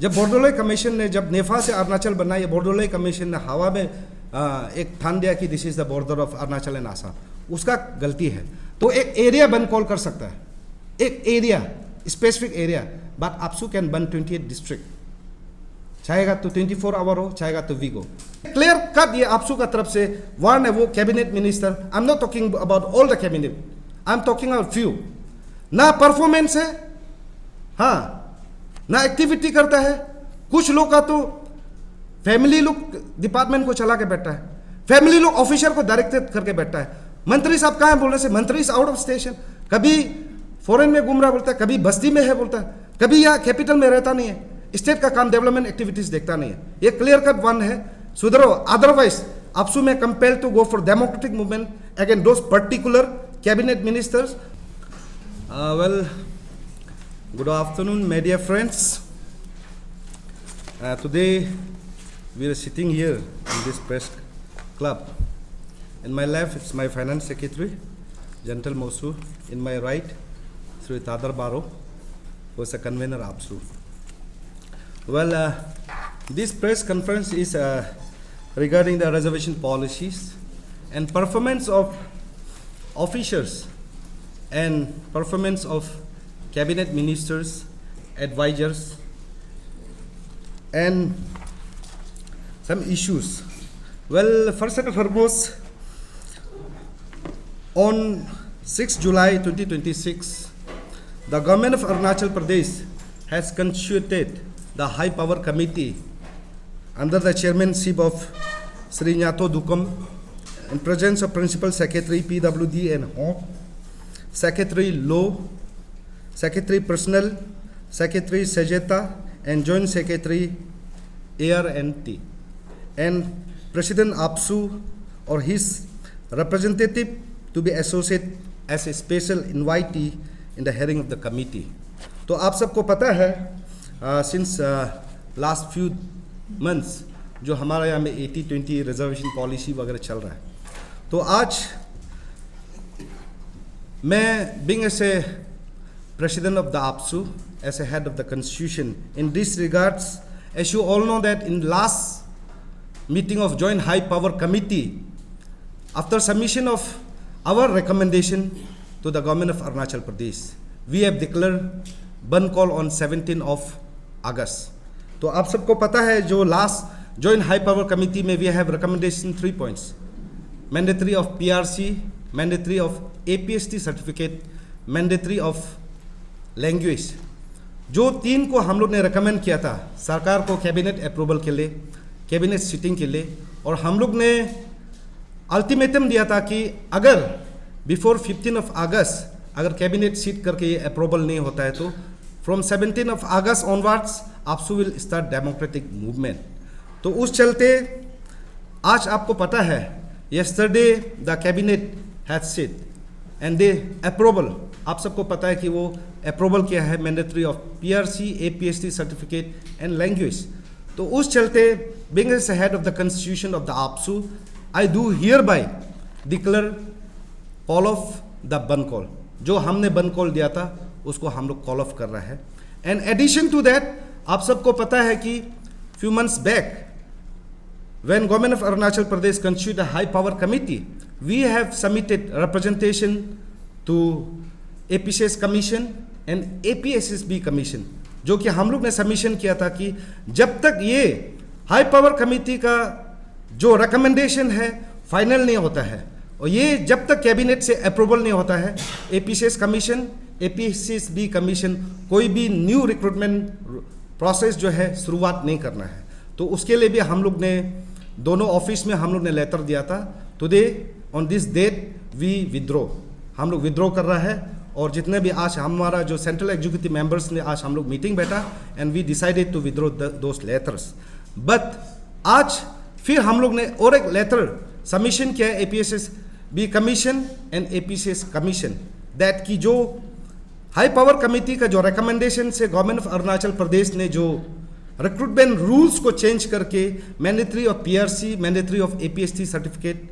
जब बोर्डोलॉय कमीशन ने, जब नेफा से अरुणाचल बना, ये बोर्डोलॉय कमीशन ने हवा में एक ठान दिया कि this is the border of Arunachal and Assam, उसका गलती है। तो एक एरिया बन कॉल कर सकता है, एक area, specific area, but AAPSU can बन 28 डिस्ट्रिक्ट, चाहेगा तो 24 आवर हो, चाहेगा तो वीक हो। क्लियर कट ये आपसू का तरफ से वार्न है वो cabinet minister. I am not talking about all the cabinet, I am talking about few. ना परफॉर्मेंस है, हाँ, ना एक्टिविटी करता है। कुछ लोग का तो फैमिली लोग डिपार्टमेंट को चला के बैठा है, फैमिली लोग ऑफिसर को डायरेक्ट करके बैठा है। मंत्री साहब कहाँ है बोलने से, मंत्री इज आउट ऑफ स्टेशन, कभी फॉरेन में घूम रहा बोलता है, कभी बस्ती में है बोलता है, कभी यहाँ कैपिटल में रहता नहीं है, स्टेट का काम डेवलपमेंट एक्टिविटीज देखता नहीं है। ये क्लियर कट वन है, सुधरो। अदरवाइज आपसू में compel to go for democratic movement against those particular cabinet ministers. Well, good afternoon, media friends. Today we are sitting here in this press club. In my left, it's my finance secretary, Gentle Mosu. In my right, Sri Tadar Baro, who is a convener APSU. Well, this press conference is regarding the reservation policies and performance of officers and performance of cabinet ministers, advisors, and some issues. Well, first and foremost, on 6 July 2026, the government of Arunachal Pradesh has constituted the High Power Committee under the chairmanship of Sri Nyato Dukum, in presence of Principal Secretary PWD and Home, Secretary Law, Secretary Personnel, Secretary Sajeta, and Joint Secretary AR&T, and President APSU or his representative to be associated as a special invitee in the hearing of the committee. तो आप सबको पता है since last few months जो हमारे यहाँ में 80-20 reservation policy वगैरह चल रहा है, तो आज मैं being as a president of the APSU, as a head of the constitution, in this regards, as you all know that in last meeting of joint high power committee, after submission of our recommendation to the government of Arunachal Pradesh, we have declared ban call on 17th of August. तो आप सबको पता है जो last joint high power committee में we have recommendation 3 points: mandatory of PRC, mandatory of APST certificate, mandatory of language। जो 3 को हम लोग ने recommend किया था सरकार को कैबिनेट अप्रूवल के लिए, कैबिनेट सिटिंग के लिए, और हम लोग ने अल्टीमेटम दिया था कि अगर बिफोर 15 ऑफ अगस्त अगर कैबिनेट सीट करके ये अप्रूवल नहीं होता है तो from 17 of August onwards AAPSU will start democratic movement. तो उस चलते आज आपको पता है yesterday the cabinet had sit and they approval, आप सबको पता है कि वो अप्रूवल किया है mandatory of PRC, APST certificate and language। तो उस चलते being as the head of the constitution of the APSU, I do hereby declare call off the ban call। जो हमने ban call दिया था उसको हम लोग call off कर रहा है। And addition to that, आप सबको पता है कि few months back when government of Arunachal Pradesh constituted a high power committee, we have submitted representation to APCS commission and APSSB commission, जो कि हम लोग ने सबमिशन किया था कि जब तक ये हाई पावर कमेटी का जो रिकमेंडेशन है फाइनल नहीं होता है और ये जब तक कैबिनेट से अप्रूवल नहीं होता है, APCS कमीशन, APSSB कमीशन कोई भी न्यू रिक्रूटमेंट प्रोसेस जो है शुरुआत नहीं करना है। तो उसके लिए भी हम लोग ने दोनों ऑफिस में हम लोग ने लेटर दिया था। Today on this date we withdraw, हम लोग विद्रो कर रहा है, और जितने भी आज हमारा जो सेंट्रल एग्जीक्यूटिव मेंबर्स ने आज हम लोग मीटिंग बैठा and we decided to withdraw those letters. But आज फिर हम लोग ने और एक लेटर सबमिशन किया है APSSB commission and APCS commission, that की जो हाई पावर कमेटी का जो रिकमेंडेशन से गवर्नमेंट ऑफ अरुणाचल प्रदेश ने जो रिक्रूटमेंट रूल्स को चेंज करके mandatory of PRC, mandatory of APST certificate,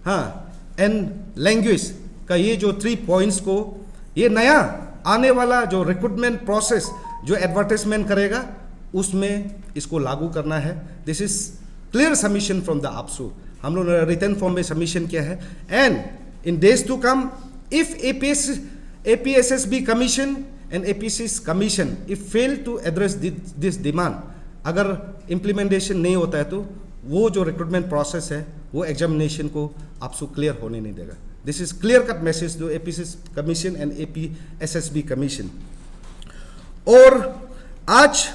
हाँ, एंड लैंग्वेज का ये जो 3 पॉइंट्स को, ये नया आने वाला जो रिक्रूटमेंट प्रोसेस जो एडवर्टाइजमेंट करेगा उसमें इसको लागू करना है। This is clear submission from the APSU। हम लोग ने रिटन फॉर्म में सबमिशन किया है। And in days to come if APSSB commission and APC's commission if fail to address this demand, अगर इम्प्लीमेंटेशन नहीं होता है तो वो जो रिक्रूटमेंट प्रोसेस है वो एग्जामिनेशन को APSU क्लियर होने नहीं देगा। This is clear cut message to APC's commission and APSSB commission. और आज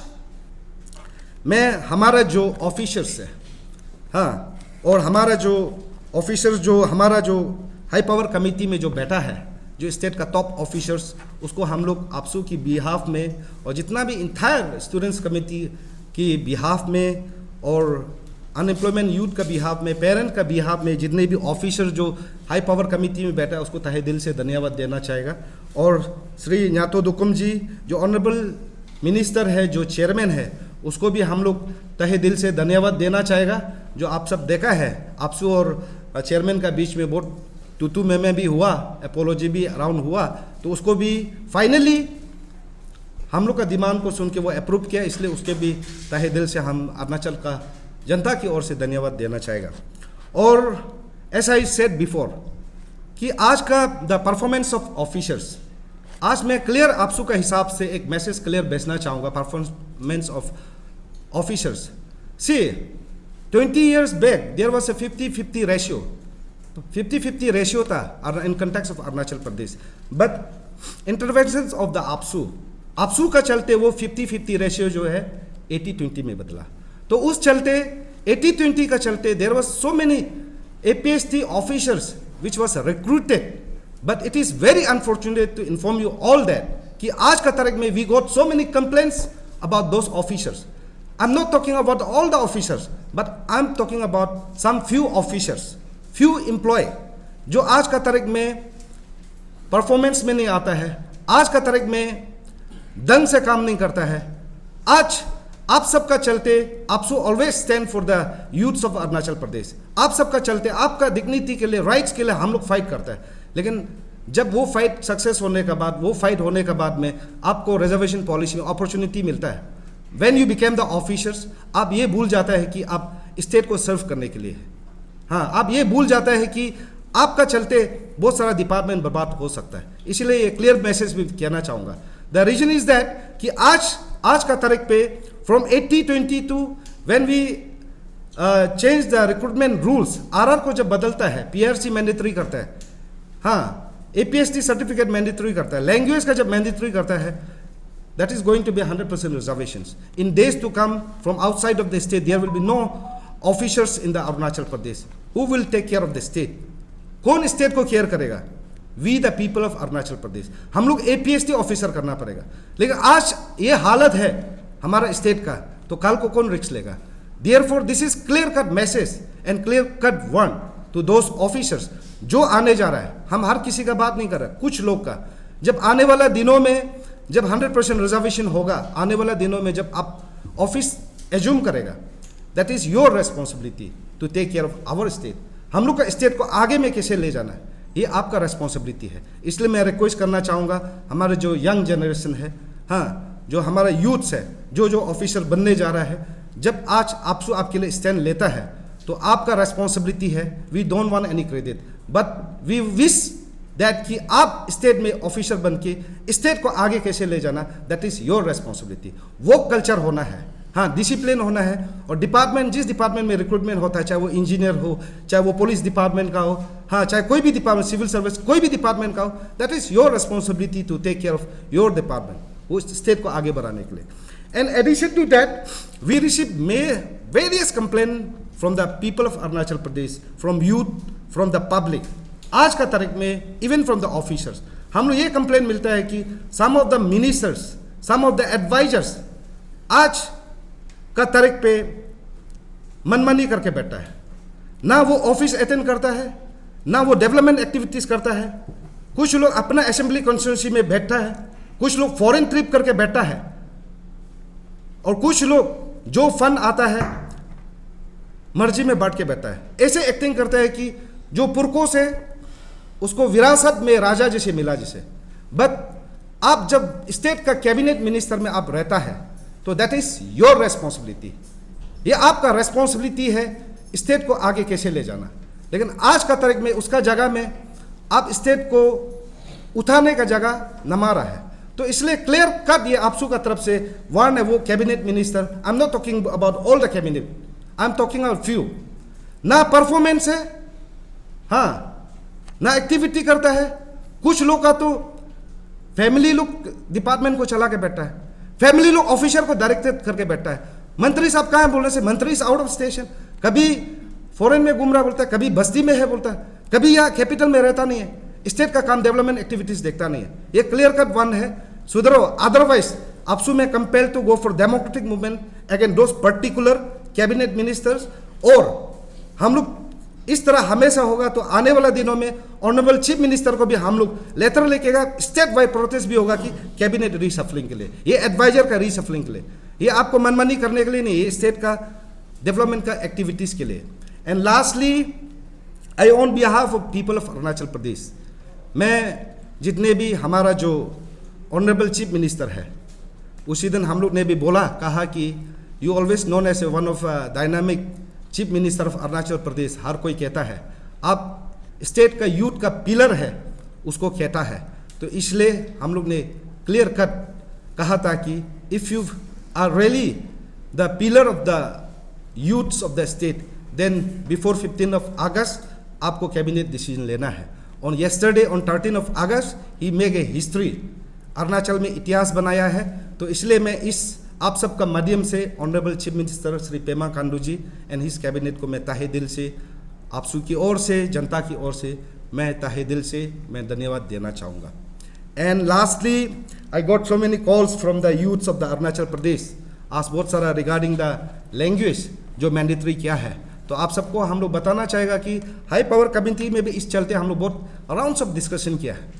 मैं हमारा जो ऑफिसर्स है, हाँ, और हमारा जो ऑफिसर्स जो हमारा जो हाई पावर कमेटी में जो बैठा है, जो स्टेट का टॉप ऑफिसर्स, उसको हम लोग APSU की बिहाफ में और जितना भी इंटायर स्टूडेंट्स कमेटी की बिहाफ में और अनएम्प्लॉयमेंट यूथ का बिहाफ में, पेरेंट का बिहाफ में, जितने भी ऑफिसर जो हाई पावर कमेटी में बैठा है उसको तहे दिल से धन्यवाद देना चाहेगा। और श्री न्यातो दुकुम जी जो ऑनरेबल मिनिस्टर है, जो चेयरमैन है, उसको भी हम लोग तहे दिल से धन्यवाद देना चाहेगा। जो आप सब देखा है APSU और चेयरमैन का बीच में बहुत तू में भी हुआ, अपोलॉजी भी अराउंड हुआ, तो उसको भी फाइनली हम लोग का डिमांड को सुन के वो अप्रूव किया, इसलिए उसके भी तहे दिल से हम अरुणाचल का जनता की ओर से धन्यवाद देना चाहेगा। और एज आई सेड बिफोर कि आज का द परफॉर्मेंस ऑफ ऑफिसर्स, आज मैं क्लियर APSU का हिसाब से एक मैसेज क्लियर भेजना चाहूँगा। Performance of officers, see 20 years back there was a 50-50 ratio, 50-50 ratio था in context of Arunachal Pradesh, but interventions of the APSU का चलते वो 50-50 रेशियो जो है 80-20 में बदला। तो उस चलते 80-20 का चलते there was so many APST officers which was recruited, but it is very unfortunate to inform you all that कि आज का तारीख में we got so many complaints about those officers. I am not talking about all the officers, but I am talking about some few officers, few employee जो आज का तारीख में परफॉर्मेंस में नहीं आता है, आज का तारीख में ढंग से काम नहीं करता है। आज आप सबका चलते APSU always stand for the youths of Arunachal Pradesh. आप सबका चलते आपका डिग्निटी के लिए, राइट्स के लिए हम लोग फाइट करते हैं। लेकिन जब वो फाइट सक्सेस होने के बाद, वो फाइट होने के बाद में आपको रिजर्वेशन पॉलिसी में अपॉर्चुनिटी मिलता है, when you became the officers, आप ये भूल जाता है कि आप स्टेट को सर्व करने के लिए है। हाँ, आप ये भूल जाता है कि आपका चलते बहुत सारा डिपार्टमेंट बर्बाद हो सकता है। इसलिए ये क्लियर मैसेज भी कहना चाहूँगा। द रीजन इज दैट कि आज का तारीख पे from 80-20 to when we change the recruitment rules, RR को जब बदलता है, PRC मैंडेटरी करता है, हाँ, APST सर्टिफिकेट मैंडेटरी करता है, लैंग्वेज का जब मैंडेटरी करता है, that is going to be 100% reservations. In days to come, from outside of the state, there will be no officers in the Arunachal Pradesh. Who will take care of the state? कौन state को care करेगा? We the people of Arunachal Pradesh. हम लोग APST officer करना पड़ेगा। लेकिन आज ये हालत है हमारा स्टेट का, तो कल को कौन रिस्क लेगा? Therefore, this is clear cut message and clear cut warning to those officers जो आने जा रहा है। हम हर किसी का बात नहीं कर रहे, कुछ लोग का। जब आने वाला दिनों में जब 100% रिजर्वेशन होगा, आने वाला दिनों में जब आप ऑफिस एज्यूम करेगा, that is your responsibility to take care of our state. हम लोग का स्टेट को आगे में कैसे ले जाना है, ये आपका रेस्पॉन्सिबिलिटी है। इसलिए मैं रिक्वेस्ट करना चाहूँगा हमारे जो यंग जनरेशन है, हाँ, जो हमारा यूथ्स है, जो ऑफिसर बनने जा रहा है, जब आज APSU आपके लिए स्टैंड लेता है तो आपका रेस्पॉन्सिबिलिटी है। We don't want any credit, but we wish that कि आप स्टेट में ऑफिसर बन के स्टेट को आगे कैसे ले जाना, दैट इज योर रेस्पॉन्सिबिलिटी। वो कल्चर होना है, हाँ, डिसिप्लिन होना है। और डिपार्टमेंट, जिस डिपार्टमेंट में रिक्रूटमेंट होता है, चाहे वो इंजीनियर हो, चाहे वो पुलिस डिपार्टमेंट का हो, हाँ, चाहे कोई भी डिपार्टमेंट, सिविल सर्विस, कोई भी डिपार्टमेंट का हो, that is your responsibility to take care of your department, वो स्टेट को आगे बढ़ाने के लिए। And addition to that, we receive various complaint from the people of Arunachal Pradesh, from youth, from the public. आज का तारीख में इवन फ्रॉम द ऑफिसर्स हम लोग ये कंप्लेंट मिलता है कि some of the ministers, some of the advisers आज का तारीख पे मनमानी करके बैठा है। ना वो ऑफिस अटेंड करता है, ना वो डेवलपमेंट एक्टिविटीज करता है। कुछ लोग अपना असेंबली कॉन्स्टिट्यूंसी में बैठा है, कुछ लोग फॉरेन ट्रिप करके बैठा है, और कुछ लोग जो फंड आता है मर्जी में बांट के बैठा है। ऐसे एक्टिंग करता है कि जो पुरखों से उसको विरासत में राजा जैसे मिला जिसे। बट आप जब स्टेट का कैबिनेट मिनिस्टर में आप रहता है, तो दैट इज योर रेस्पॉन्सिबिलिटी, ये आपका रेस्पॉन्सिबिलिटी है स्टेट को आगे कैसे ले जाना। लेकिन आज का तारीख में उसका जगह में आप स्टेट को उठाने का जगह नमा रहा है। तो इसलिए क्लियर कट ये आपसू का तरफ से वन है वो cabinet minister, I am not talking about all the cabinet, I am talking about few, ना परफॉर्मेंस है, हाँ ना एक्टिविटी करता है। कुछ लोग का तो फैमिली लोग डिपार्टमेंट को चला के बैठा है, फैमिली लोग ऑफिसर को डायरेक्ट करके बैठा है। मंत्री साहब कहाँ बोल रहे से, मंत्री इज आउट ऑफ स्टेशन, कभी फॉरेन में घूम रहा बोलता है, कभी बस्ती में है बोलता है, कभी यहाँ कैपिटल में रहता नहीं है, स्टेट का काम डेवलपमेंट एक्टिविटीज देखता नहीं है। ये क्लियर कट वन है, सुधरो, अदरवाइज आपसू में compel to go for democratic movement against those particular cabinet ministers. और हम लोग इस तरह हमेशा होगा तो आने वाला दिनों में ऑनरेबल चीफ मिनिस्टर को भी हम लोग लेटर लिखेगा, स्टेट वाइड प्रोटेस्ट भी होगा कि कैबिनेट रीशफलिंग के लिए, ये एडवाइजर का रीशफलिंग के लिए, ये आपको मनमानी करने के लिए नहीं, ये स्टेट का डेवलपमेंट का एक्टिविटीज के लिए। And lastly I on behalf of people of Arunachal Pradesh, मैं जितने भी हमारा जो ऑनरेबल चीफ मिनिस्टर है, उसी दिन हम लोग ने भी बोला, कहा कि you always known as a one of dynamic chief minister of Arunachal Pradesh. हर कोई कहता है आप स्टेट का यूथ का पिलर है, उसको कहता है। तो इसलिए हम लोग ने क्लियर कट कहा था कि if you are really the pillar of the youths of the state, then before 15 of August आपको कैबिनेट डिसीजन लेना है। On yesterday on 13 of August he make a history, Arunachal में इतिहास बनाया है। तो इसलिए मैं इस आप सबका माध्यम से honourable chief minister Shri Pema Khandu ji and his cabinet को मैं ताहे दिल से, आपसू की ओर से, जनता की ओर से मैं ताहे दिल से मैं धन्यवाद देना चाहूँगा। And lastly I got so many calls from the youths of the Arunachal Pradesh, आज बहुत सारा रिगार्डिंग द लैंग्वेज जो मैंडेटरी क्या है। तो आप सबको हम लोग बताना चाहेगा कि हाई पावर कमेटी में भी इस चलते हम लोग बहुत राउंड्स ऑफ डिस्कशन किया है,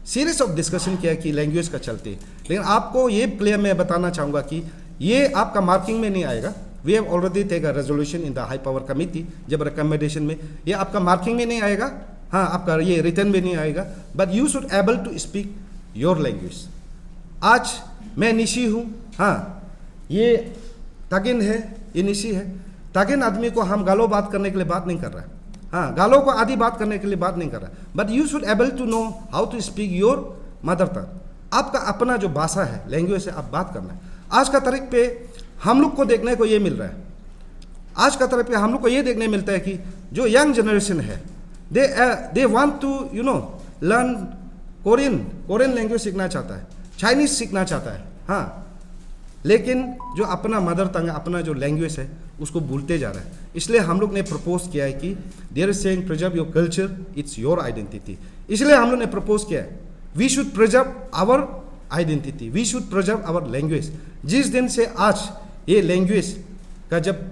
सीरीज ऑफ डिस्कशन किया है कि लैंग्वेज का चलते। लेकिन आपको ये क्लियर मैं बताना चाहूँगा कि ये आपका मार्किंग में नहीं आएगा, we have already take a resolution in the high power committee, जब रिकमेंडेशन में ये आपका मार्किंग में नहीं आएगा, हाँ आपका ये रिटर्न में नहीं आएगा, but you should able to speak your language. आज मैं निशी हूँ, हाँ ये तागिन है, ये निशी है, तागिन आदमी को हम गालो बात करने के लिए बात नहीं कर रहा है, हाँ गालों को आधी बात करने के लिए बात नहीं कर रहा, but you should able to know how to speak your mother tongue, आपका अपना जो भाषा है, लैंग्वेज है, आप बात करना है। आज का तारीख पे हम लोग को देखने को ये मिल रहा है, आज का तारीख पे हम लोग को ये देखने मिलता है कि जो यंग जनरेशन है, they want to you know learn Korean language सीखना चाहता है, चाइनीज सीखना चाहता है, हाँ, लेकिन जो अपना मदर टंग है, अपना जो लैंग्वेज है, उसको भूलते जा रहा है। इसलिए हम लोग ने प्रपोज किया है कि there is saying preserve your culture, it's your identity. इसलिए हम लोग ने प्रपोज किया है we should preserve our identity, we should preserve our language. जिस दिन से आज ये लैंग्वेज का, जब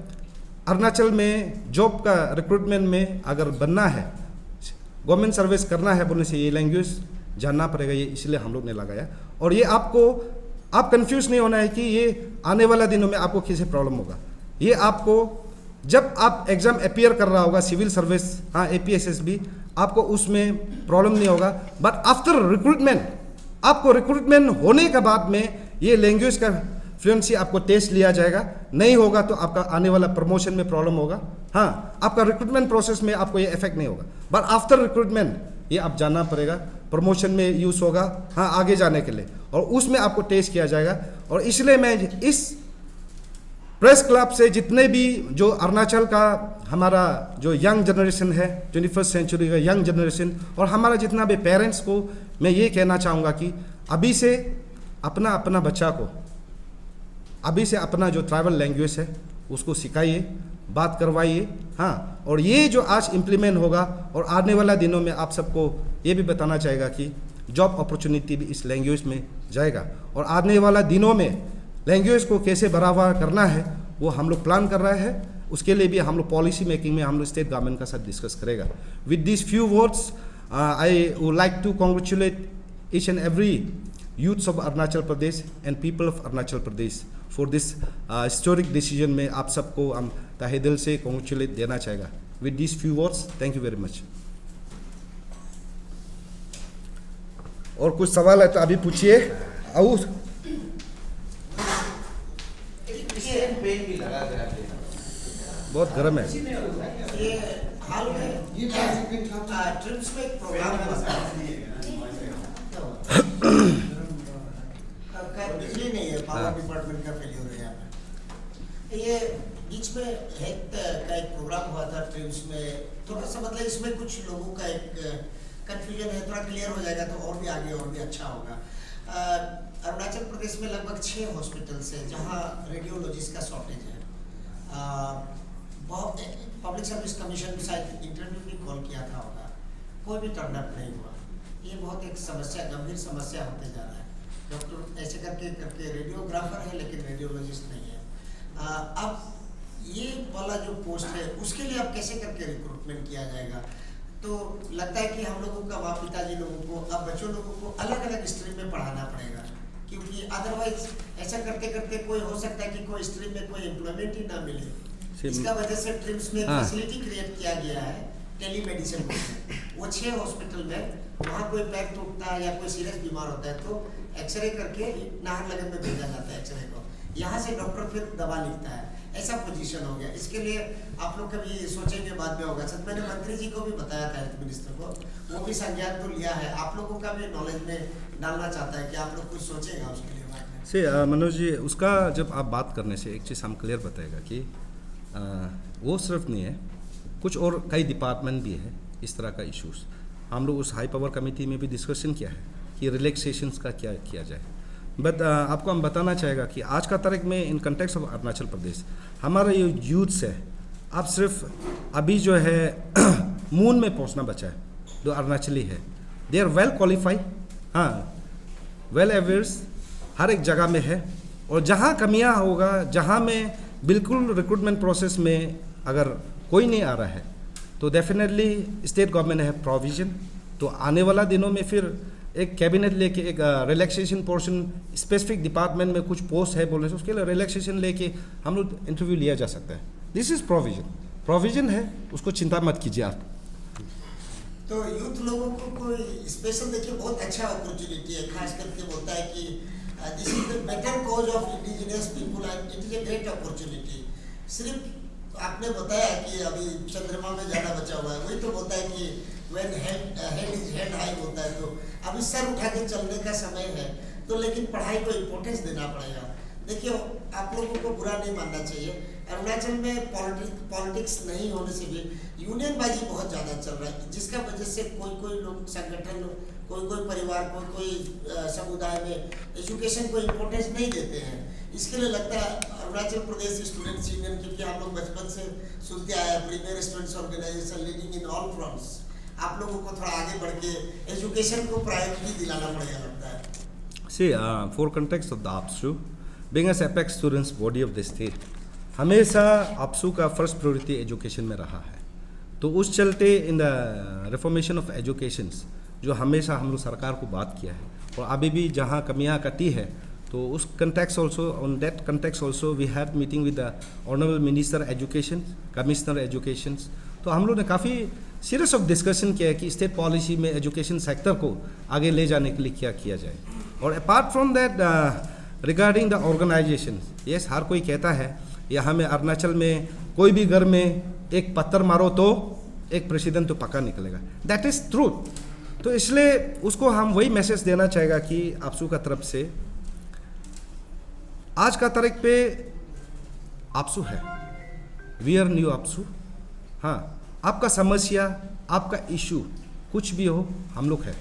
अरुणाचल में जॉब का रिक्रूटमेंट में अगर बनना है, गवर्नमेंट सर्विस करना है बोलने से ये लैंग्वेज जानना पड़ेगा, ये इसलिए हम लोग ने लगाया। और ये आप कंफ्यूज नहीं होना है कि ये आने वाला दिनों में आपको किसी प्रॉब्लम होगा। ये आपको जब आप एग्जाम अपियर कर रहा होगा, सिविल सर्विस, हाँ APSS भी, आपको उसमें प्रॉब्लम नहीं होगा। बट आफ्टर रिक्रूटमेंट, आपको रिक्रूटमेंट होने के बाद में ये लैंग्वेज का फ्लुएंसी आपको टेस्ट लिया जाएगा, नहीं होगा तो आपका आने वाला प्रमोशन में प्रॉब्लम होगा। हाँ, आपका रिक्रूटमेंट प्रोसेस में आपको ये इफेक्ट नहीं होगा, बट आफ्टर रिक्रूटमेंट ये आप जानना पड़ेगा, प्रमोशन में यूज़ होगा, हाँ आगे जाने के लिए, और उसमें आपको टेस्ट किया जाएगा। और इसलिए मैं इस प्रेस क्लब से जितने भी जो अरुणाचल का हमारा जो यंग जनरेशन है, 21st सेंचुरी का यंग जनरेशन, और हमारा जितना भी पेरेंट्स को मैं ये कहना चाहूँगा कि अभी से अपना बच्चा को, अभी से अपना जो ट्राइबल लैंग्वेज है उसको सिखाइए, बात करवाइए, हाँ। और ये जो आज इम्प्लीमेंट होगा, और आने वाला दिनों में आप सबको ये भी बताना चाहेगा कि जॉब अपॉर्चुनिटी भी इस लैंग्वेज में जाएगा। और आने वाला दिनों में लैंग्वेज को कैसे बढ़ावा करना है वो हम लोग प्लान कर रहे हैं। उसके लिए भी हम लोग पॉलिसी मेकिंग में हम लोग स्टेट गवर्नमेंट का साथ डिस्कस करेगा। With this few words I would like to congratulate each and every youths of Arunachal Pradesh and people of Arunachal Pradesh for this historic decision में आप सबको हम तहे दिल से कॉन्ग्रेचुलेट देना चाहेगा। With this few words, thank you very much. और कुछ सवाल है तो अभी पूछिए। और बहुत गर्म है। ये हाल में ट्रिप्स में एक प्रोग्राम हुआ था। बिजली नहीं है, पावर डिपार्टमेंट का फेलियर है यहाँ पे। ये बीच में हेल्थ का एक प्रोग्राम हुआ था ट्रिप्स में, थोड़ा सा मतलब इसमें कुछ लोगों का एक कंफ्यूजन है, थोड़ा क्लियर हो जाएगा तो और भी आगे और भी अच्छा होगा। अरुणाचल प्रदेश में लगभग 6 हॉस्पिटल्स हैं जहाँ रेडियोलॉजिस्ट का शॉर्टेज है। बहुत पब्लिक सर्विस कमीशन भी शायद इंटरव्यू भी कॉल किया था होगा, कोई भी टर्न अप नहीं हुआ। ये बहुत एक समस्या, गंभीर समस्या होते जा रहा है। डॉक्टर ऐसे करके रेडियोग्राफर है लेकिन रेडियोलॉजिस्ट नहीं है। अब ये वाला जो पोस्ट है उसके लिए अब कैसे करके रिक्रूटमेंट किया जाएगा? तो लगता है कि हम लोगों का माँ पिताजी लोगों को अब बच्चों लोगों को अलग अलग स्ट्रीम में पढ़ाना पड़ेगा, क्योंकि अदरवाइज ऐसा करते करते कोई हो सकता है कि कोई स्ट्रीम में कोई एम्प्लॉयमेंट ही ना मिले। इसका वजह से ट्रिम्स में फैसिलिटी क्रिएट किया गया है टेलीमेडिसिन को। वो 6 हॉस्पिटल में वहाँ कोई पैर टूटता है या कोई सीरियस बीमार होता है तो एक्सरे करके नाहरलगुन में भेजा जाता है एक्सरे को, यहाँ से डॉक्टर फिर दवा लिखता है, ऐसा पोजीशन हो गया। इसके लिए आप लोग कभी सोचेंगे बाद में होगा। सर मैंने मंत्री जी को भी बताया था, हेल्थ मिनिस्टर को, वो भी संज्ञान तो लिया है। आप लोगों का भी नॉलेज में डालना चाहता है कि आप लोग कुछ सोचेगा उसके लिए बाद में। से मनोज जी, उसका जब आप बात करने से एक चीज़ हम क्लियर बताएगा कि वो सिर्फ नहीं है, कुछ और कई डिपार्टमेंट भी है इस तरह का इश्यूज। हम लोग उस हाई पावर कमेटी में भी डिस्कशन किया है कि रिलैक्सेशंस का क्या किया जाए। बट आपको हम बताना चाहेगा कि आज का तारीख में इन कंटेक्स्ट ऑफ अरुणाचल प्रदेश हमारा ये यूथ्स है, अब सिर्फ अभी जो है मून में पहुंचना बचा है, जो अरुणाचली है। दे आर वेल क्वालिफाइड, हाँ, वेल अवेयर्स, हर एक जगह में है। और जहाँ कमियाँ होगा, जहाँ में बिल्कुल रिक्रूटमेंट प्रोसेस में अगर कोई नहीं आ रहा है तो डेफिनेटली स्टेट गवर्नमेंट है प्रोविजन। तो आने वाला दिनों में फिर एक कैबिनेट लेके एक रिलैक्सेशन पोर्शन स्पेसिफिक डिपार्टमेंट में कुछ पोस्ट है बोलने से उसके लिए रिलैक्सेशन लेके हम लोग इंटरव्यू लिया जा सकता है। दिस इज प्रोविजन है, उसको चिंता मत कीजिए आप। तो यूथ लोगों को कोई स्पेशल देखिए बहुत अच्छा अपॉर्चुनिटी है, खास करके बोलता है कि this is the better cause of indigenous people and it is a great opportunity. सिर्फ आपने बताया कि अभी चंद्रमा में जाना बचा हुआ है, वही तो बोलता है कि when head is head high होता है, तो अभी सर उठा के चलने का समय है। तो लेकिन पढ़ाई को इम्पोर्टेंस देना पड़ेगा। देखिए आप लोगों को बुरा नहीं मानना चाहिए, अरुणाचल में पॉलिटिक्स नहीं होने से भी यूनियनबाजी बहुत ज़्यादा चल रहा है, जिसका वजह से कोई लोग संगठन, कोई परिवार, कोई समुदाय में एजुकेशन को इम्पोर्टेंस नहीं देते हैं। इसके लिए लगता है अरुणाचल प्रदेश स्टूडेंट्स यूनियन, क्योंकि हम लोग बचपन से सुनते आए premier students organisation leading in all fronts, आप लोगों को थोड़ा आगे बढ़ के एजुकेशन को प्रायोरिटी दिलाना पड़ेगा लगता है। See, for context of the APSU, being as apex students body of the state, हमेशा APSU का फर्स्ट प्रायोरिटी एजुकेशन में रहा है। तो उस चलते in the reformation of education जो हमेशा हम लोग सरकार को बात किया है, और अभी भी जहाँ कमियाँ कटी है तो उस context also, on that context also we had meeting with the honourable minister education, commissioner education. तो हम लोग ने काफ़ी सीरियस ऑफ डिस्कशन किया है कि स्टेट पॉलिसी में एजुकेशन सेक्टर को आगे ले जाने के लिए क्या किया जाए। और apart from that regarding the organisation, yes, हर कोई कहता है यहाँ में अरुणाचल में कोई भी घर में एक पत्थर मारो तो एक प्रेसिडेंट तो पक्का निकलेगा, दैट इज़ ट्रूथ। तो इसलिए उसको हम वही मैसेज देना चाहेगा कि APSU का तरफ से आज का तारीख पे APSU है, वी आर न्यू APSU। हाँ, आपका समस्या, आपका इशू कुछ भी हो, हम लोग है।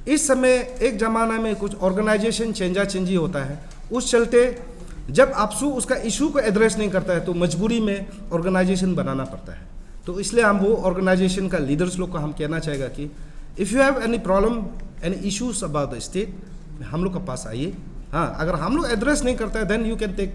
इस समय एक ज़माना में कुछ ऑर्गेनाइजेशन चेंजी होता है, उस चलते जब APSU उसका इशू को एड्रेस नहीं करता है तो मजबूरी में ऑर्गेनाइजेशन बनाना पड़ता है। तो इसलिए हम वो ऑर्गेनाइजेशन का लीडर्स लोग को हम कहना चाहेगा कि if you have any problem, any issues about the state, हम लोग के पास आइए। हाँ, अगर हम लोग एड्रेस नहीं करता है देन यू कैन टेक,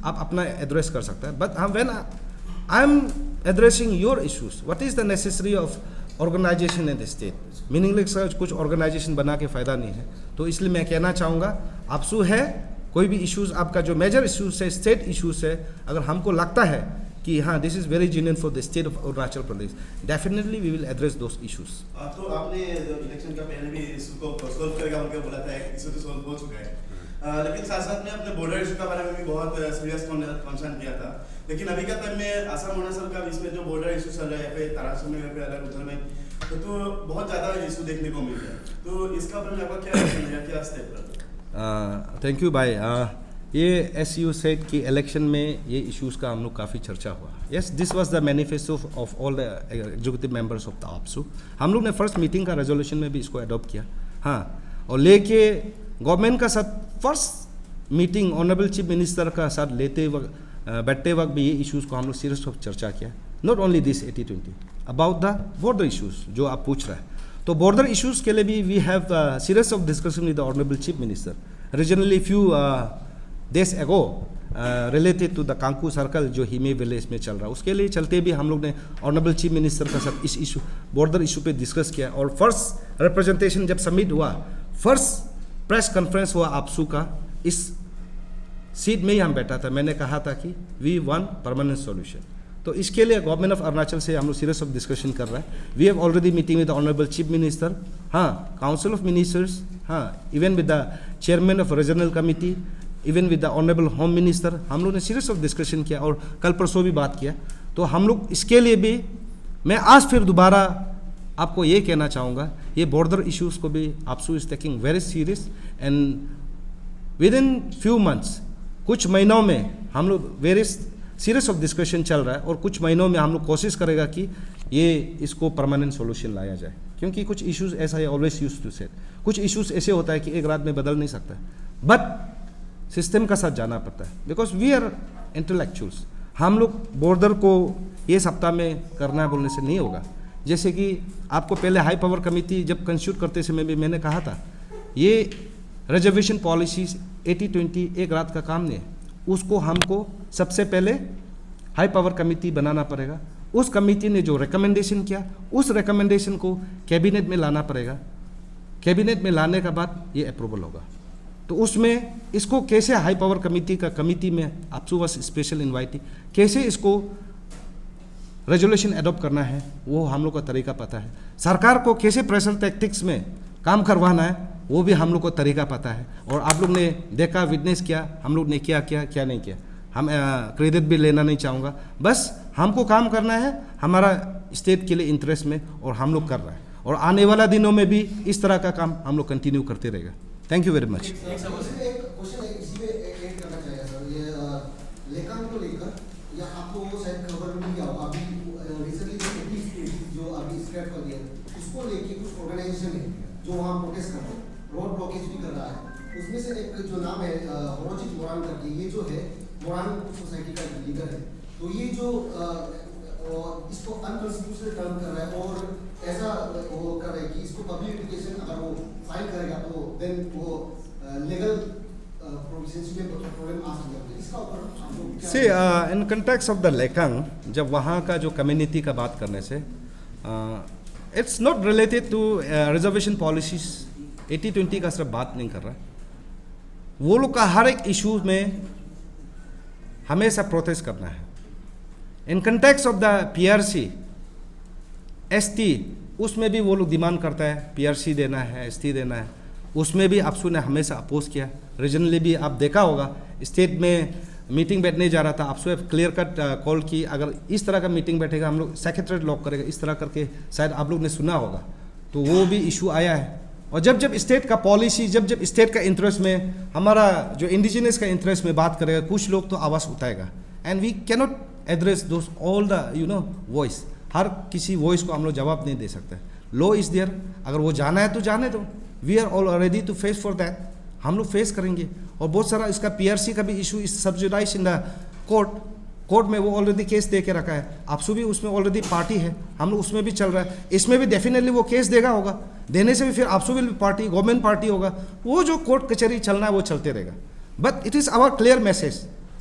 आप अपना एड्रेस कर सकता है। बट हम when I am addressing your issues, what is the necessary of organisation in the state, meaningless कुछ ऑर्गेनाइजेशन बना के फ़ायदा नहीं है। तो इसलिए मैं कहना चाहूँगा APSU है, कोई भी इश्यूज आपका जो मेजर इश्यूज है, स्टेट इश्यूज है, अगर हमको लगता है कि हाँ this is very genuine for the state of Arunachal Pradesh, definitely we will address those issues. तो आपने जो इलेक्शन का पहले भी इसको सॉल्व करेगा उनका बोला था, इशू तो सॉल्व हो चुका है। लेकिन साथ साथ में अपने बॉर्डर इशू के बारे में भी बहुत सीरियस कंसर्न किया था। लेकिन अभी का टाइम में असम अरुणाचल का बीच में जो बॉर्डर इशू चल रहा है, या फिर तरासू में या फिर अलग उधर में, तो बहुत ज़्यादा इशू देखने को मिल रहा है। तो इसका ऊपर में आपका क्या एक्शन है, क्या स्टेप है? थैंक यू भाई। ये एस यू सेड कि इलेक्शन में ये इश्यूज़ का हम लोग काफ़ी चर्चा हुआ। Yes, this was the manifesto of all the executive members of the APSU. हम लोग ने फर्स्ट मीटिंग का रेजोल्यूशन में भी इसको अडॉप्ट किया, हाँ, और लेके गवर्नमेंट का साथ first meeting honourable chief minister का साथ लेते वक्त बैठते वक्त भी ये इश्यूज़ को हम लोग सीरियस ऑफ चर्चा किया। Not only this 80-20 about the border issues जो आप पूछ रहे हैं, तो बॉर्डर इश्यूज़ के लिए भी we have serious of discussion with the honourable chief minister. Recently few days ago related to the Kanku circle जो हिमे विलेज में चल रहा है, उसके लिए चलते भी हम लोग ने ऑनरेबल चीफ मिनिस्टर का साथ इस इशू बॉर्डर इशू पे डिस्कस किया। और फर्स्ट रिप्रेजेंटेशन जब सबमिट हुआ, फर्स्ट प्रेस कॉन्फ्रेंस हुआ आपसू का, इस सीट में ही हम बैठा था। मैंने कहा था कि वी वांट परमानेंट सॉल्यूशन, तो इसके लिए गवर्नमेंट ऑफ अरुणाचल से हम लोग सीरियस ऑफ डिस्कशन कर रहे हैं। We have already meeting with the honourable chief minister, हाँ, काउंसिल ऑफ मिनिस्टर्स, हाँ, even with the chairman of regional committee, even with the honourable home minister. हम लोग ने सीरियस ऑफ डिस्कशन किया और कल परसों भी बात किया। तो हम लोग इसके लिए भी, मैं आज फिर दोबारा आपको ये कहना चाहूँगा, ये बॉर्डर इश्यूज़ को भी APSU is taking very serious, and within few months, कुछ महीनों में हम लोग वेरी सीरियस ऑफ डिस्कशन चल रहा है, और कुछ महीनों में हम लोग कोशिश करेगा कि ये इसको परमानेंट सॉल्यूशन लाया जाए। क्योंकि कुछ इश्यूज़ ऐसा है, ऑलवेज यूज्ड टू सेट, कुछ इश्यूज़ ऐसे होता है कि एक रात में बदल नहीं सकता, बट सिस्टम का साथ जाना पड़ता है, बिकॉज वी आर इंटेलेक्चुअल्स। हम लोग बॉर्डर को ये सप्ताह में करना है बोलने से नहीं होगा। जैसे कि आपको पहले हाई पावर कमेटी जब कंस्टिट्यूट करते समय भी मैंने कहा था, ये रिजर्वेशन पॉलिसीज 80-20 एक रात का काम नहीं है, उसको हमको सबसे पहले हाई पावर कमेटी बनाना पड़ेगा। उस कमेटी ने जो रिकमेंडेशन किया, उस रिकमेंडेशन को कैबिनेट में लाना पड़ेगा। कैबिनेट में लाने के बाद ये अप्रूवल होगा। तो उसमें इसको कैसे हाई पावर कमेटी का कमेटी में आपसू वाज स्पेशल इन्वाइटी, कैसे इसको रेजोल्यूशन एडॉप्ट करना है, वो हम लोग का तरीका पता है। सरकार को कैसे प्रेशर टैक्टिक्स में काम करवाना है, वो भी हम लोग को तरीका पता है। और आप लोग ने देखा, विटनेस किया, हम लोग ने क्या नहीं किया। हम क्रेडिट भी लेना नहीं चाहूँगा, बस हमको काम करना है हमारा स्टेट के लिए इंटरेस्ट में, और हम लोग कर रहे हैं, और आने वाला दिनों में भी इस तरह का काम हम लोग कंटिन्यू करते रहेगा। Thank you very much. एक क्वेश्चन है, इसी में ऐड करना चाहिए सर, ये लेखन को लेकर, या आपको शायद खबर मिल गया होगा, अभी रिसेंटली जो अभी स्क्रैप कर दिया, उसको लेके कुछ ऑर्गेनाइजेशन है जो वहाँ प्रोटेस्ट करते हैं, रोड ब्लॉकेज भी कर रहा है। उसमें से एक जो नाम है हरोजित मोरान करके, ये जो है मोरान सोसाइटी का लीडर है, तो ये जो इसको अनकॉन्स्टिट्यूशनल टर्म कर रहा है, और ऐसा वो कर रहा है कि इसको पब्लिक एजुकेशन अगर वो फाइल करेगा तो देन वो लीगल प्रोविजंस में प्रॉब्लम आ सकता है। इसका ऊपर हम लोग क्या see in context of the Lekang, जब वहाँ का जो कम्युनिटी का बात करने से, it's not related to reservation policies 80-20 का सिर्फ बात नहीं कर रहा। वो लोग का हर एक इशू में हमेशा प्रोटेस्ट करना है। इन context of the PRC ST, उसमें भी वो लोग डिमांड करता है PRC देना है, ST देना है, उसमें भी आपसू ने हमेशा अपोज किया। रीजनली भी आप देखा होगा, स्टेट में मीटिंग बैठने जा रहा था, आपसू क्लियर कट कॉल की, अगर इस तरह का मीटिंग बैठेगा हम लोग सेक्रेटरीट लॉक करेगा, इस तरह करके शायद आप लोग ने सुना होगा। तो वो भी इशू आया है। और जब स्टेट का पॉलिसी, जब स्टेट का इंटरेस्ट में, हमारा जो इंडिजिनस का इंटरेस्ट में बात करेगा, कुछ लोग तो आवाज़ उठाएगा, and we cannot address those all the voice. हर किसी वॉइस को हम लोग जवाब नहीं दे सकते। लॉ इज देयर, अगर वो जाना है तो जाने दो, we are all ready to face for that, हम लोग फेस करेंगे। और बहुत सारा इसका PRC का भी इशू इस सब्सिडाइज इन द कोर्ट में, वो ऑलरेडी केस दे के रखा है। आपसू भी उसमें ऑलरेडी पार्टी है, हम लोग उसमें भी चल रहा है, इसमें भी डेफिनेटली वो केस देगा होगा, देने से भी फिर आपसू भी पार्टी, गवर्नमेंट पार्टी होगा, वो जो कोर्ट कचहरी चलना है वो चलते रहेगा। But it is our clear message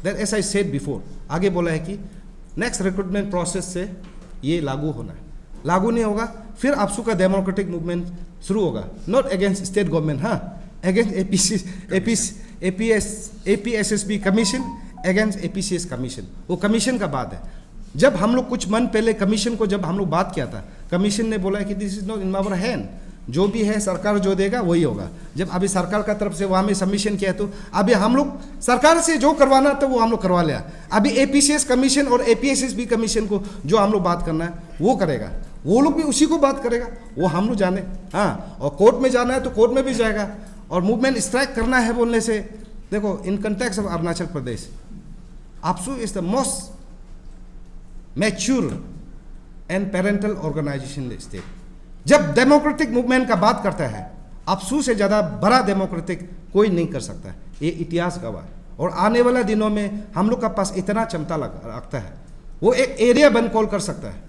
that as I said before, आगे बोला है कि नेक्स्ट रिक्रूटमेंट प्रोसेस से ये लागू होना है। लागू नहीं होगा फिर आपसू का डेमोक्रेटिक मूवमेंट शुरू होगा, नॉट अगेंस्ट स्टेट गवर्नमेंट, हाँ, against APSSB commission, against APCS commission. वो कमीशन का बात है। जब हम लोग कुछ मंथ पहले कमीशन को जब हम लोग बात किया था, कमीशन ने बोला कि this is not in our hand, जो भी है सरकार जो देगा वही होगा। जब अभी सरकार का तरफ से वहाँ में सबमिशन किया तो अभी हम लोग सरकार से जो करवाना था वो हम लोग करवा लिया। अभी APCS कमीशन और APSSB कमीशन को जो हम लोग बात करना है वो करेगा, वो लोग भी उसी को बात करेगा, वो हम लोग जाने। हाँ, और कोर्ट में जाना है तो कोर्ट में भी जाएगा। और मूवमेंट स्ट्राइक करना है बोलने से, देखो in context of Arunachal Pradesh, APSU is the most mature and parental organisation in state. जब डेमोक्रेटिक मूवमेंट का बात करता है, APSU से ज़्यादा बड़ा डेमोक्रेटिक कोई नहीं कर सकता है, ये इतिहास गवाह है। और आने वाला दिनों में हम लोग का पास इतना क्षमता रखता है, वो एक एरिया बन कॉल कर सकता है,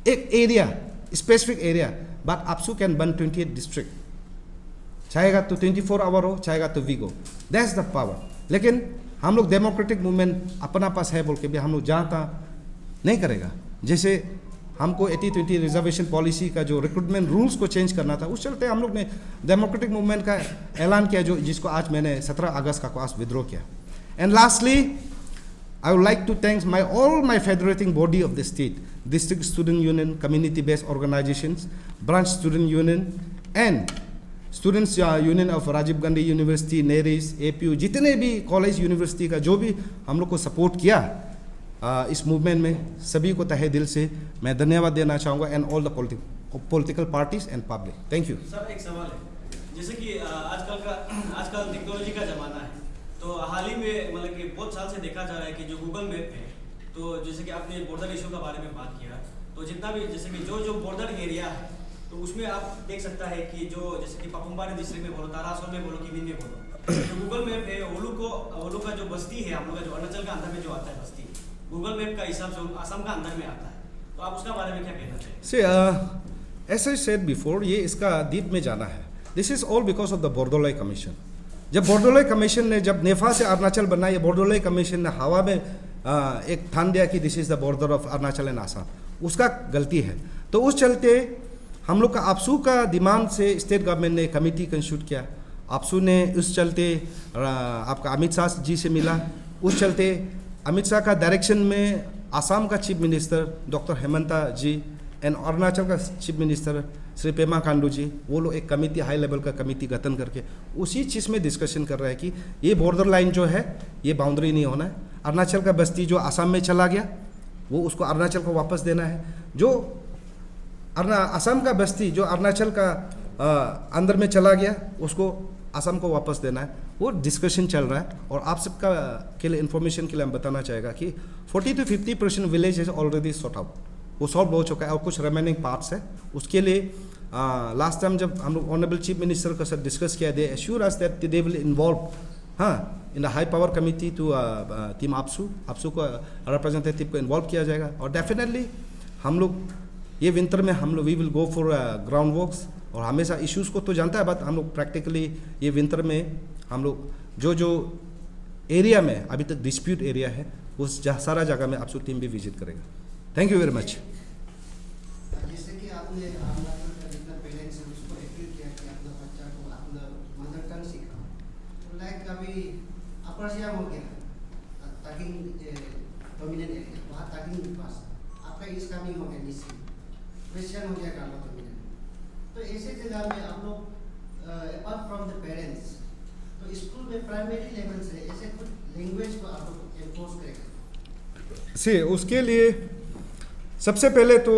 एक area, specific area, but APSU can बन 28 डिस्ट्रिक्ट, चाहेगा तो 24 आवर हो, चाहेगा तो वीक हो, दैट्स द पावर। लेकिन हम लोग डेमोक्रेटिक मूवमेंट अपना पास है बोल के भी हम लोग जहाँ तहाँ नहीं करेगा। जैसे हमको 80-20 रिजर्वेशन पॉलिसी का जो रिक्रूटमेंट रूल्स को चेंज करना था, उस चलते हम लोग ने डेमोक्रेटिक मूवमेंट का ऐलान किया, जो जिसको आज मैंने 17 अगस्त का आज विड्रॉ किया। And lastly I would like to thanks all my federating body of the state, district student union, community based organisations, branch student union and students union of Rajiv Gandhi university, NERIST, APU, जितने भी college university का जो भी हम लोग को support किया इस मूवमेंट में, सभी को तहे दिल से मैं धन्यवाद देना चाहूँगा, and all the political parties and public. Thank you. Sir एक सवाल है, जैसे कि आजकल टेक्नोलॉजी का ज़माना है, तो हाल ही में मतलब कि बहुत साल से देखा जा रहा है कि जो गूगल मैप है, तो जैसे कि आपने बॉर्डर इशू का बारे में बात किया, तो जितना भी जैसे कि जो बॉर्डर एरिया है, तो उसमें आप देख सकता है कि जो जैसे कि पापुमपारे डिस्ट्रिक्ट में बोलो, तारासोल में बोलो, किमिन में बोलो, जो गूगल मैप है ओलू का जो बस्ती है, हम लोग का जो अरुणाचल का अंदर में जो आता है बस्ती, गूगल मैप का हिसाब से असम का अंदर में आता है, तो आप उसका बारे में क्या कहना चाहिए? एज आई सेड बिफोर, ये इसका डीप में जाना है। This is all because of the Bordoloi commission. जब बोर्डोलॉय कमीशन ने, जब नेफा से अरुणाचल बना, ये बोर्डोलॉय कमीशन ने हवा में एक ठान दिया कि this is the border of Arunachal and Assam, उसका गलती है। तो उस चलते हम लोग का APSU का डिमांड से स्टेट गवर्नमेंट ने कमेटी कंस्टिट्यूट किया। APSU ने उस चलते आपका अमित शाह जी से मिला, उस चलते अमित शाह का डायरेक्शन में आसाम का chief minister doctor Hemanta ji and Arunachal का चीफ मिनिस्टर श्री पेमा खांडू जी, वो लोग एक कमेटी, हाई लेवल का कमेटी गठन करके उसी चीज़ में डिस्कशन कर रहे हैं कि ये बॉर्डर लाइन जो है ये बाउंड्री नहीं होना है। अरुणाचल का बस्ती जो आसाम में चला गया वो उसको अरुणाचल को वापस देना है, जो असम का बस्ती जो अरुणाचल का अंदर में चला गया उसको असम को वापस देना है। वो डिस्कशन चल रहा है। और आप सबका के लिए इन्फॉर्मेशन के लिए हम बताना चाहेगा कि 40 to 50% village is already sort out, वो सॉल्व हो चुका है, और कुछ रिमेनिंग पार्ट्स है। उसके लिए लास्ट टाइम जब हम लोग ऑनरेबल चीफ मिनिस्टर के साथ डिस्कस किया, they assure us that they will involve in the high power committee to team APSU को रिप्रेजेंटेटिव को इन्वॉल्व किया जाएगा। और डेफिनेटली हम लोग ये विंटर में हम लोग we will go for ground works, और हमेशा इश्यूज़ को तो जानता है, बट हम लोग प्रैक्टिकली ये विंटर में हम लोग जो एरिया में अभी तक डिस्प्यूट एरिया है उस सारा जगह में APSU टीम भी विजिट करेगा। Thank you very much. जैसे कि आपने जितना पेरेंट्स है उसको अपील किया कि अपना बच्चा को अपना मदर टंग सिखाओ, तो लाइक अभी अपर सियाम हो गया ताकिंग डोमिनेंट एरिया, वहाँ ताकिंग के पास आपका ईस्ट कमिंग हो गया, नीचे क्वेश्चन हो गया काला डोमिनेंट, तो ऐसे जगह में हम लोग अपार्ट फ्रॉम द पेरेंट्स, तो स्कूल में प्राइमरी लेवल से ऐसे कुछ लैंग्वेज को आप लोग एनफोर्स करेंगे? उसके लिए सबसे पहले तो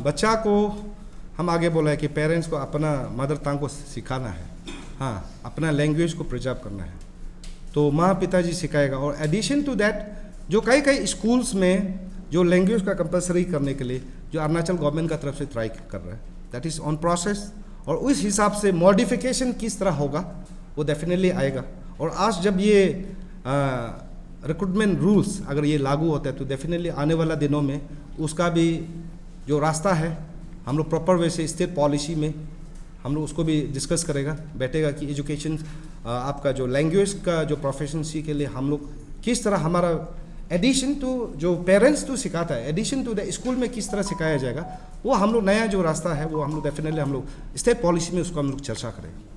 बच्चा को हम आगे बोला है कि पेरेंट्स को अपना मदर टंग को सिखाना है, हाँ, अपना लैंग्वेज को प्रिजर्व करना है, तो माँ पिताजी सिखाएगा। और एडिशन टू दैट जो कई स्कूल्स में जो लैंग्वेज का कंपलसरी करने के लिए जो अरुणाचल गवर्नमेंट का तरफ से ट्राई कर रहा है, दैट इज़ ऑन प्रोसेस, और उस हिसाब से मॉडिफिकेशन किस तरह होगा वो डेफिनेटली आएगा। और आज जब ये रिक्रूटमेंट रूल्स अगर ये लागू होता है तो डेफिनेटली आने वाला दिनों में उसका भी जो रास्ता है हम लोग प्रॉपर वे से स्टेट पॉलिसी में हम लोग उसको भी डिस्कस करेगा, बैठेगा कि एजुकेशन आपका जो लैंग्वेज का जो प्रोफेशनसी के लिए हम लोग किस तरह हमारा एडिशन टू जो पेरेंट्स तो सिखाता है, एडिशन टू द स्कूल में किस तरह सिखाया जाएगा, वो हम लोग नया जो रास्ता है वो हम लोग डेफिनेटली हम लोग स्टेट पॉलिसी में उसको हम लोग चर्चा करेंगे।